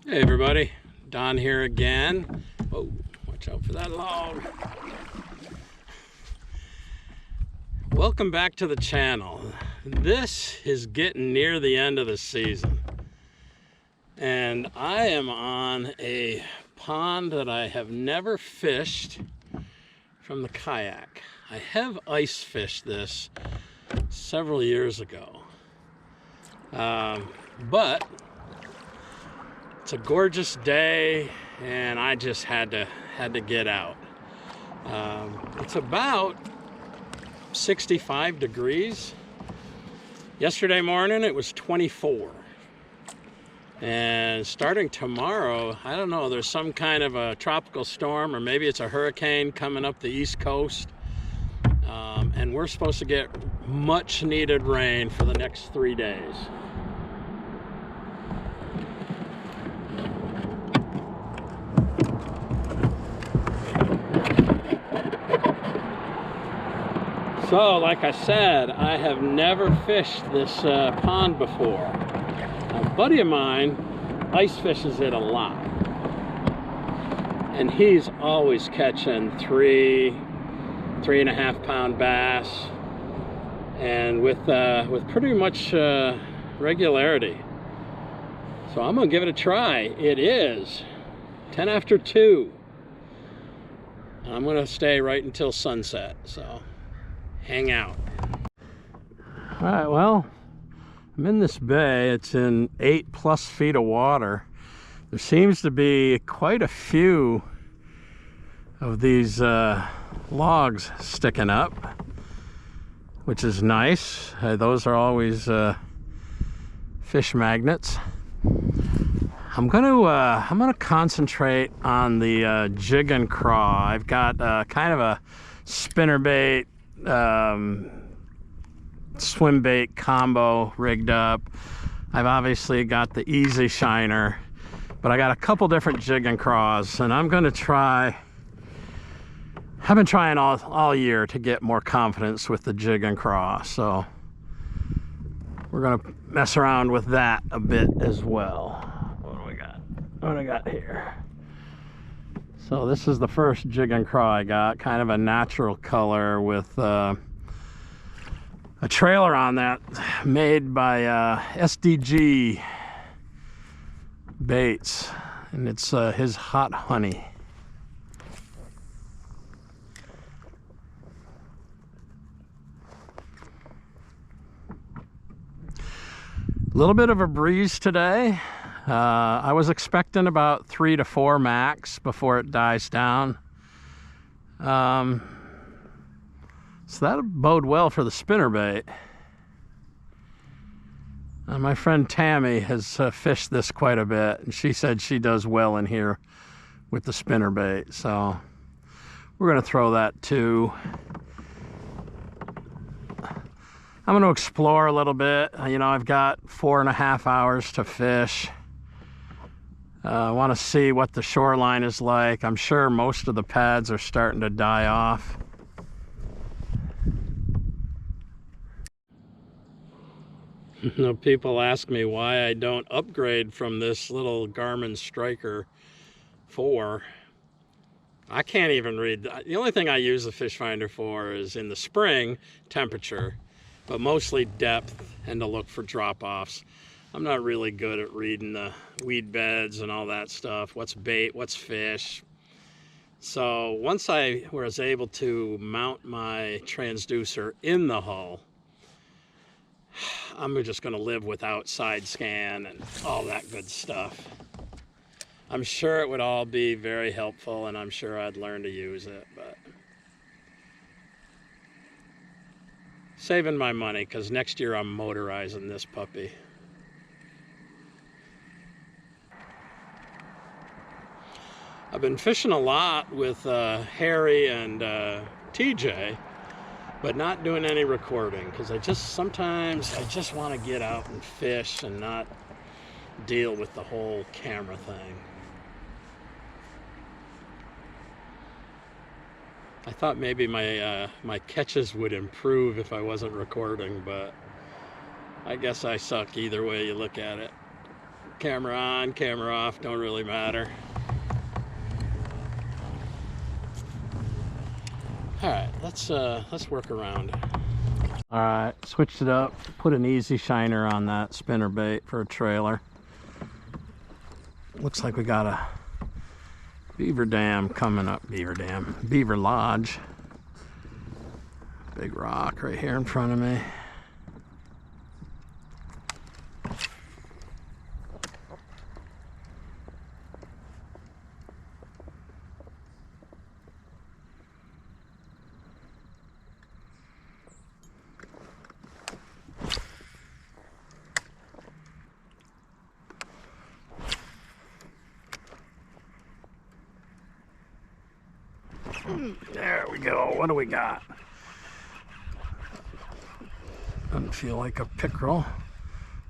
Hey everybody, Don here again. Oh, watch out for that log. Welcome back to the channel. This is getting near the end of the season. And I am on a pond that I have never fished from the kayak. I have ice fished this several years ago. But it's a gorgeous day and I just had to get out. It's about 65 degrees. Yesterday morning it was 24. And starting tomorrow, I don't know, there's some kind of a tropical storm or maybe it's a hurricane coming up the East Coast. And we're supposed to get much needed rain for the next 3 days. So, like I said, I have never fished this pond before. A buddy of mine ice fishes it a lot. And he's always catching 3.5 pound bass. And with pretty much regularity. So I'm gonna give it a try. It is 10 after 2. I'm gonna stay right until sunset, so hang out. All right, well, I'm in this bay. It's in 8+ feet of water. There seems to be quite a few of these logs sticking up, which is nice. Those are always fish magnets. I'm gonna concentrate on the jig and craw. I've got kind of a spinnerbait swim bait combo rigged up. I've obviously got the easy shiner, but I got a couple different jig and craws, and I'm gonna try. I've been trying all year to get more confidence with the jig and craw, so we're gonna mess around with that a bit as well. What do we got? What do I got here? So this is the first jig and craw I got, kind of a natural color with a trailer on that made by SDG Baits, and it's his Hot Honey. A little bit of a breeze today. I was expecting about 3 to 4 max before it dies down. So that'll bode well for the spinnerbait. My friend Tammy has fished this quite a bit, and she said she does well in here with the spinnerbait. So we're gonna throw that too. I'm going to explore a little bit. You know, I've got 4.5 hours to fish. I want to see what the shoreline is like. I'm sure most of the pads are starting to die off. You know, people ask me why I don't upgrade from this little Garmin Striker 4. I can't even read. The only thing I use the fish finder for is in the spring, temperature, but mostly depth and to look for drop-offs. I'm not really good at reading the weed beds and all that stuff. What's bait, what's fish. So once I was able to mount my transducer in the hull, I'm just gonna live without side scan and all that good stuff. I'm sure it would all be very helpful and I'm sure I'd learn to use it, but saving my money because next year I'm motorizing this puppy. I've been fishing a lot with Harry and TJ, but not doing any recording because sometimes I just want to get out and fish and not deal with the whole camera thing. I thought maybe my catches would improve if I wasn't recording, but I guess I suck either way you look at it. Camera on, camera off, don't really matter. All right, let's work around. All right, switched it up. Put an easy shiner on that spinnerbait for a trailer. Looks like we got a beaver dam coming up. Beaver lodge. Big rock right here in front of me. There we go. What do we got? Doesn't feel like a pickerel.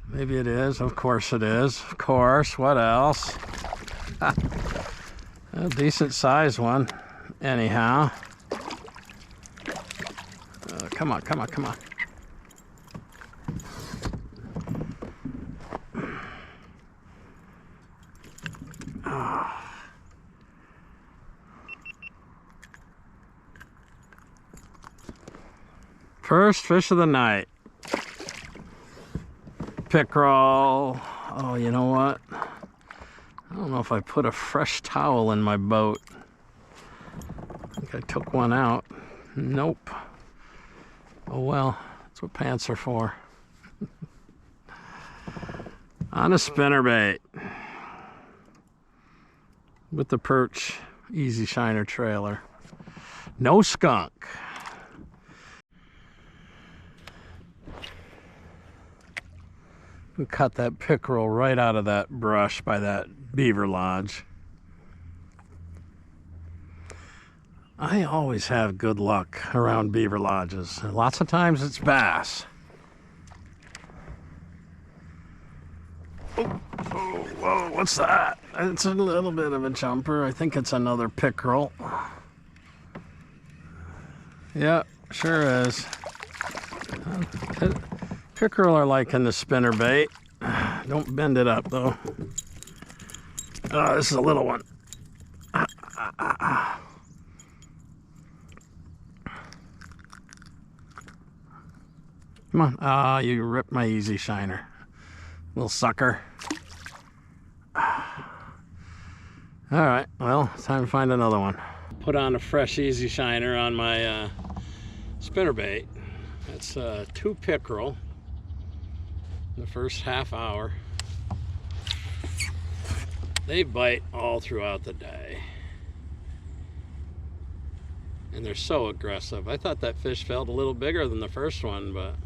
Maybe it is. Of course it is. Of course. What else? A decent sized one. Anyhow. Come on, come on, come on. First fish of the night. Pickerel. Oh, you know what? I don't know if I put a fresh towel in my boat. I think I took one out. Nope. Oh well, that's what pants are for. On a spinnerbait. With the perch easy shiner trailer. No skunk. We cut that pickerel right out of that brush by that beaver lodge. I always have good luck around beaver lodges. Lots of times it's bass. Oh, whoa, what's that? It's a little bit of a jumper. I think it's another pickerel. Yeah, sure is. Pickerel are like in the spinnerbait. Don't bend it up though. Oh, this is a little one. Come on. Ah, you ripped my easy shiner. Little sucker. Alright, well, it's time to find another one. Put on a fresh easy shiner on my spinnerbait. That's 2 pickerel. The first half hour. They bite all throughout the day. And they're so aggressive. I thought that fish felt a little bigger than the first one, but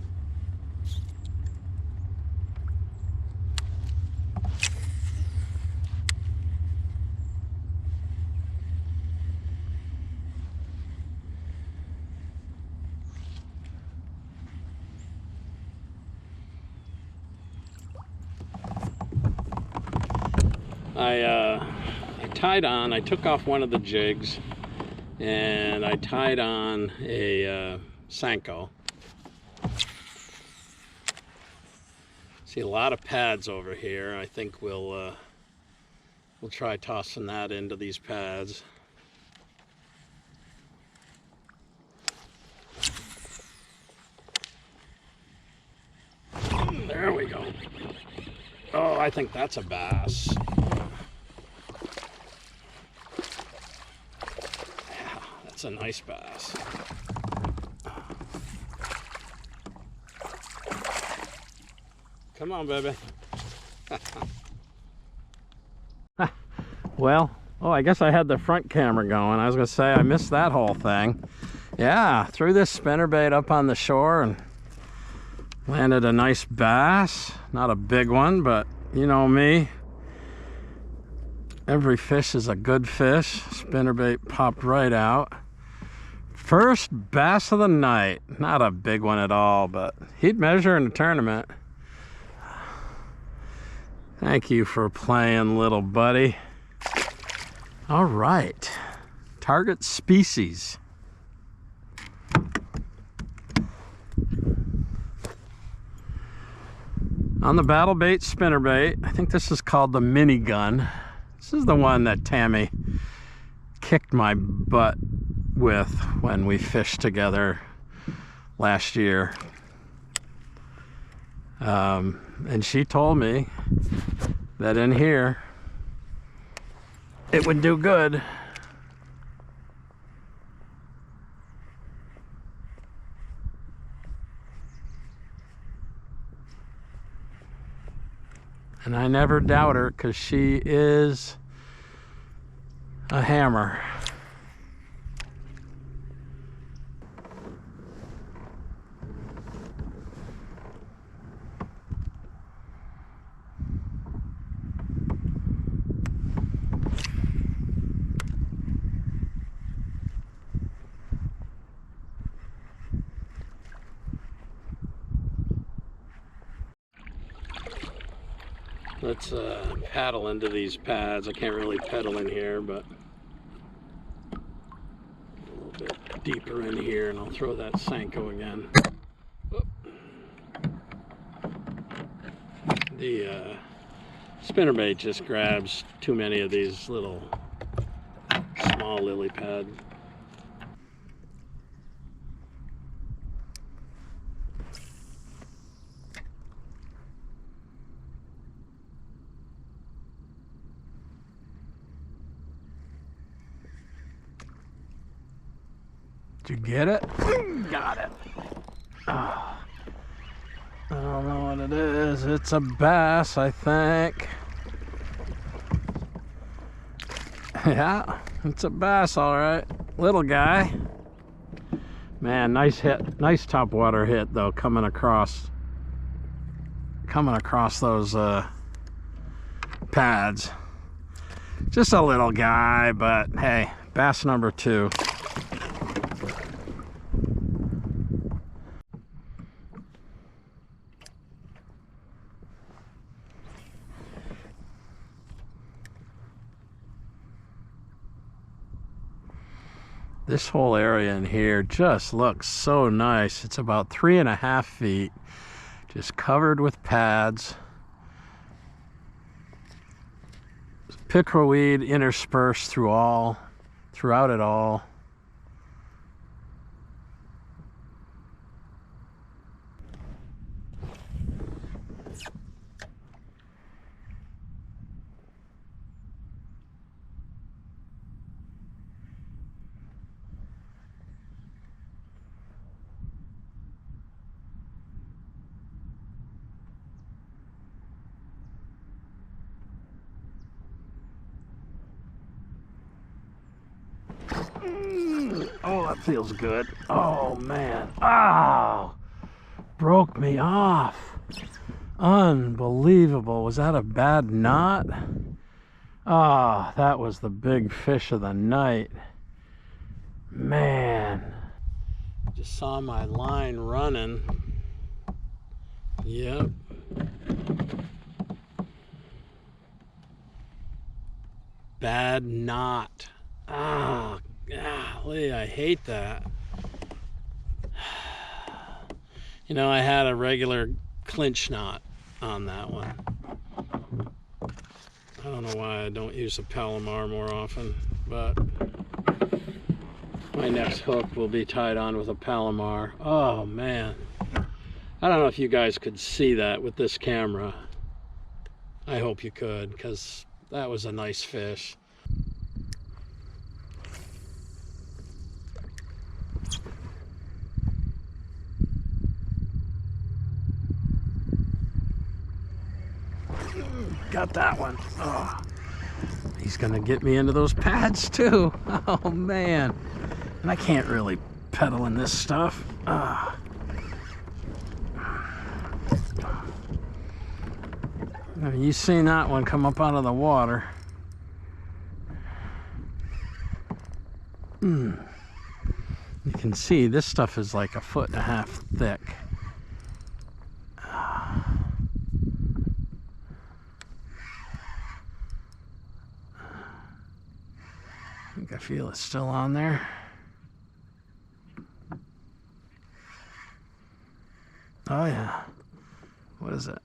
I tied on, I took off one of the jigs and I tied on a Senko. See a lot of pads over here. I think we'll try tossing that into these pads. There we go. Oh, I think that's a bass. Yeah, that's a nice bass. Come on, baby. Well, oh, I guess I had the front camera going. I was gonna say I missed that whole thing. Yeah, threw this spinnerbait up on the shore and landed a nice bass. Not a big one, but you know me. Every fish is a good fish. Spinnerbait popped right out. First bass of the night. Not a big one at all, but he'd measure in a tournament. Thank you for playing, little buddy. All right. Target species. On the battle bait spinnerbait, I think this is called the mini gun. This is the one that Tammy kicked my butt with when we fished together last year. And she told me that in here it would do good. And I never doubt her, because she is a hammer. Let's paddle into these pads. I can't really pedal in here, but a little bit deeper in here, and I'll throw that Senko again. Whoop. The spinnerbait just grabs too many of these little small lily pad. Did you get it? Got it. Oh, I don't know what it is. It's a bass, I think. Yeah, it's a bass, all right. Little guy. Man, nice hit. Nice top water hit, though, coming across those pads. Just a little guy, but hey, bass number 2. This whole area in here just looks so nice. It's about 3.5 feet, just covered with pads. Pickerel weed interspersed throughout it all. Oh, that feels good. Oh, man. Oh, broke me off. Unbelievable. Was that a bad knot? Ah, oh, that was the big fish of the night. Man. Just saw my line running. Yep. Bad knot. Ah, golly, I hate that. You know, I had a regular clinch knot on that one. I don't know why I don't use a Palomar more often, but my next hook will be tied on with a Palomar. Oh, man. I don't know if you guys could see that with this camera. I hope you could, because that was a nice fish. Got that one. Oh, he's gonna get me into those pads too. Oh man, and I can't really pedal in this stuff. You seen that one come up out of the water. You can see this stuff is like 1.5 feet thick. I feel it's still on there. Oh yeah. What is it?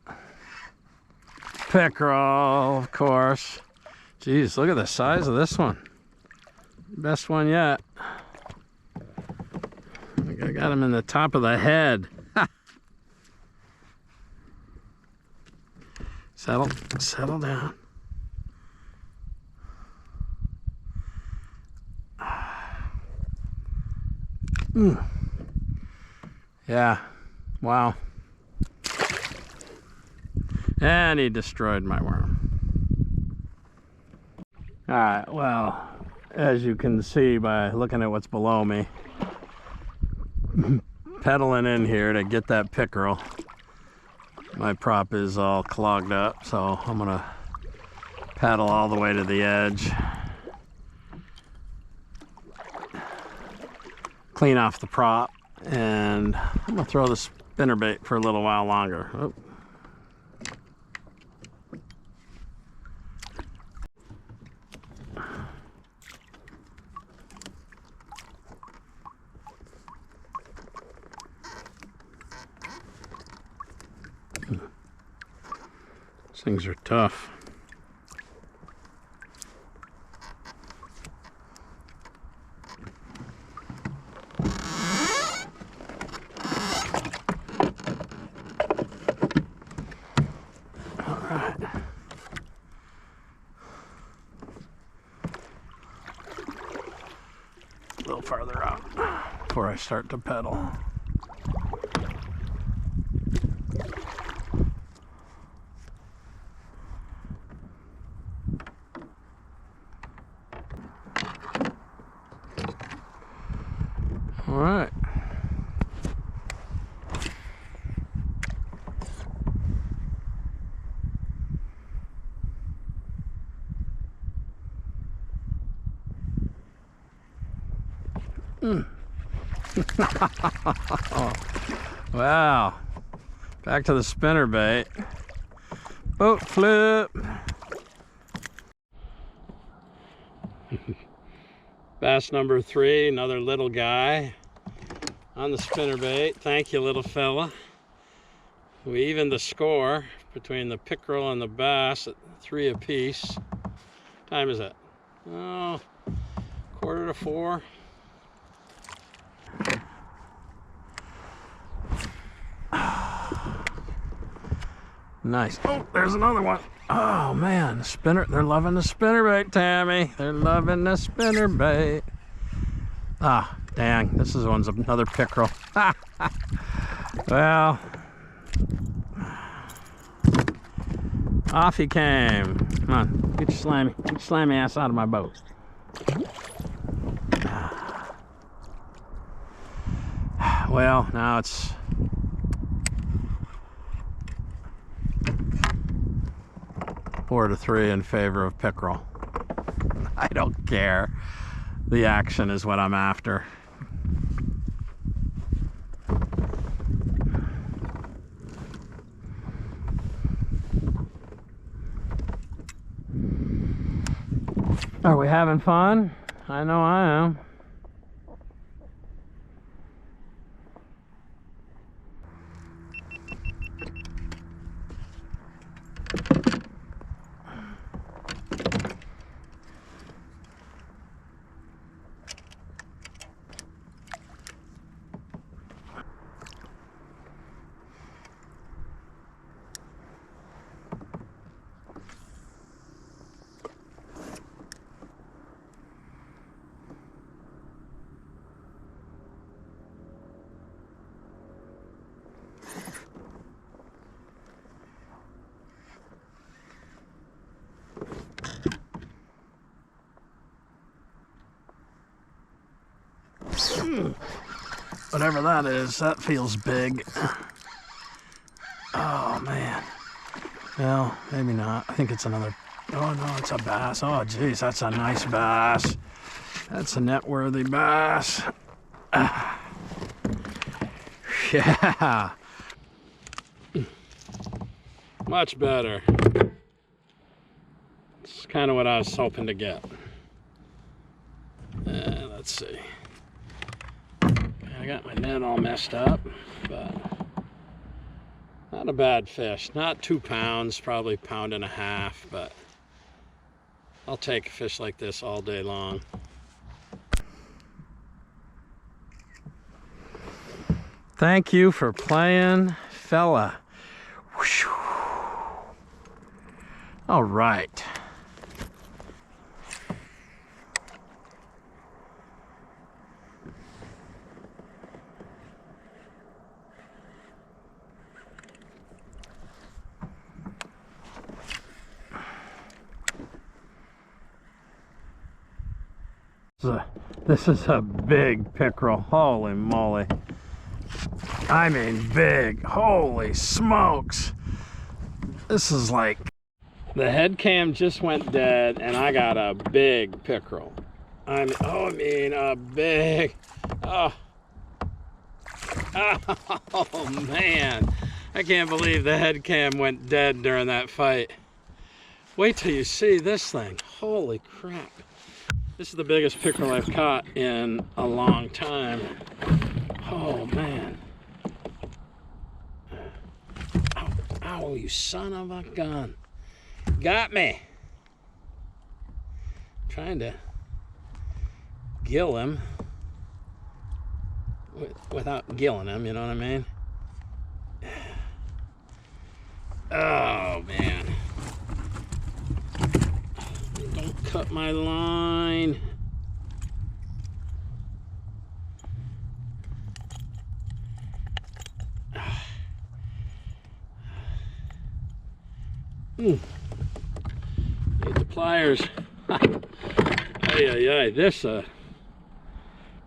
pickerel, of course. Jeez, look at the size of this one. Best one yet. I got him in the top of the head. Settle down. Yeah, wow. And he destroyed my worm. All right, well, as you can see by looking at what's below me, pedaling in here to get that pickerel. My prop is all clogged up, so I'm gonna paddle all the way to the edge, clean off the prop, and I'm gonna throw the spinnerbait for a little while longer. Oh. These things are tough. All right. A little farther out before I start to pedal. All right. Wow. Back to the spinnerbait. Boat flip. Bass number 3, another little guy on the spinnerbait. Thank you, little fella. We evened the score between the pickerel and the bass at 3 apiece. What time is it? Oh, 3:45. Nice. Oh, there's another one. Oh man, the spinner, they're loving the spinnerbait, Tammy. They're loving the spinnerbait. Ah, dang, this is one's another pickerel. Well, off he came. Come on, get your slimy ass out of my boat. Well, now it's four to 3 in favor of pickerel. I don't care. The action is what I'm after. Are we having fun? I know I am. Whatever that is, that feels big. Oh man. Well, maybe not. I think it's another. Oh no, it's a bass. Oh geez, that's a nice bass. That's a net-worthy bass. Yeah. Much better. It's kind of what I was hoping to get. Let's see. I got my net all messed up, but Not a bad fish. Not 2 pounds, probably 1.5 pounds, but I'll take a fish like this all day long. Thank you for playing, fella. Whew. All right. This is a big pickerel. Holy moly. I mean big. Holy smokes. This is like... The head cam just went dead and I got a big pickerel. I mean a big... Oh. Oh man. I can't believe the head cam went dead during that fight. Wait till you see this thing. Holy crap. This is the biggest pickerel I've caught in a long time. Oh man. Ow, ow, you son of a gun. Got me. Trying to gill him without gilling him, you know what I mean? Oh man. Don't cut my line. Need the pliers. Ay, this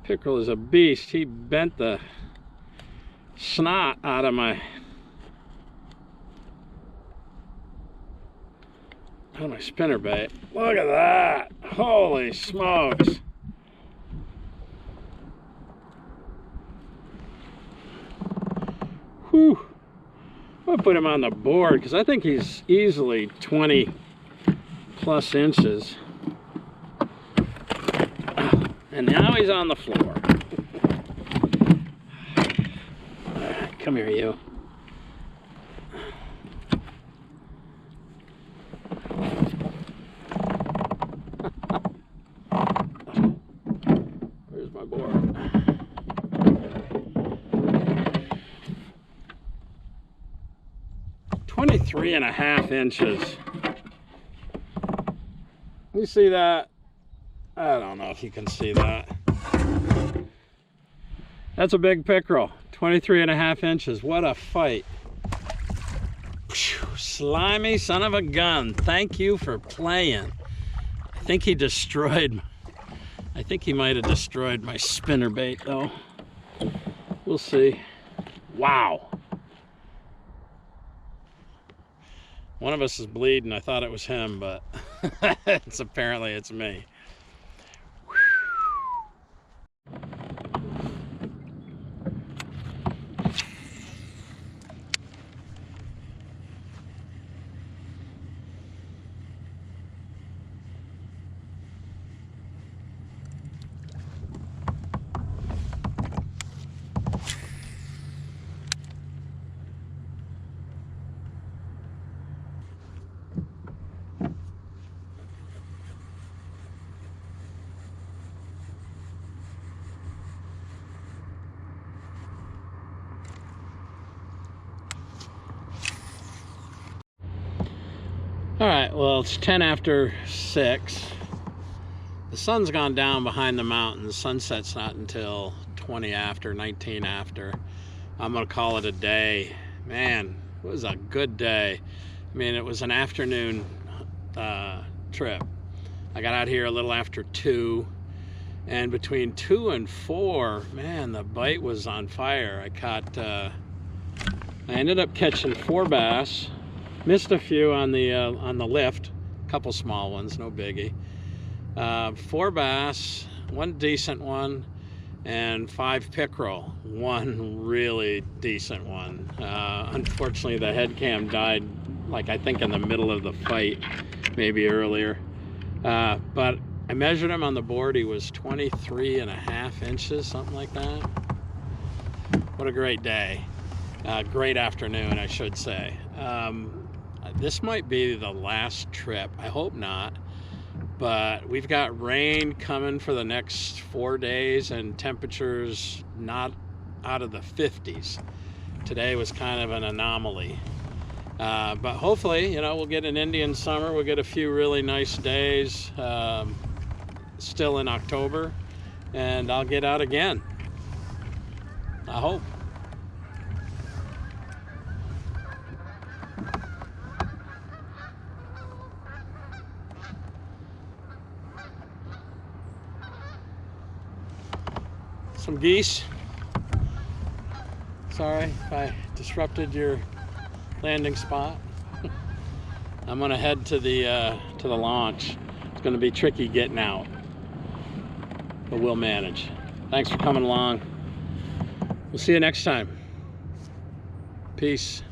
pickerel is a beast. He bent the snot out of my spinnerbait. Look at that. Holy smokes. Whew. I'll put him on the board because I think he's easily 20 plus inches. And now he's on the floor. Come here, you. Where's my board? 23.5 inches. You see that? I don't know if you can see that. That's a big pickerel. 23.5 inches. What a fight. Slimy son of a gun. Thank you for playing. I think he destroyed... I think he might have destroyed my spinnerbait though. We'll see. Wow. One of us is bleeding. I thought it was him, but apparently it's me. All right, well, it's 10 after 6. The sun's gone down behind the mountains. Sunset's not until 20 after, 19 after. I'm gonna call it a day. Man, it was a good day. I mean, it was an afternoon trip. I got out here a little after 2, and between 2 and 4, man, the bite was on fire. I ended up catching 4 bass. Missed a few on the lift, a couple small ones, no biggie. 4 bass, 1 decent one, and 5 pickerel, 1 really decent one. Unfortunately, the head cam died, like I think in the middle of the fight, maybe earlier. But I measured him on the board. He was 23.5 inches, something like that. What a great day. Great afternoon, I should say. This might be the last trip. I hope not. But we've got rain coming for the next 4 days and temperatures not out of the 50s. Today was kind of an anomaly. But hopefully, you know, we'll get an Indian summer. We'll get a few really nice days still in October. And I'll get out again. I hope. Some geese. Sorry if I disrupted your landing spot. I'm gonna head to the launch. It's gonna be tricky getting out, but we'll manage. Thanks for coming along. We'll see you next time. Peace.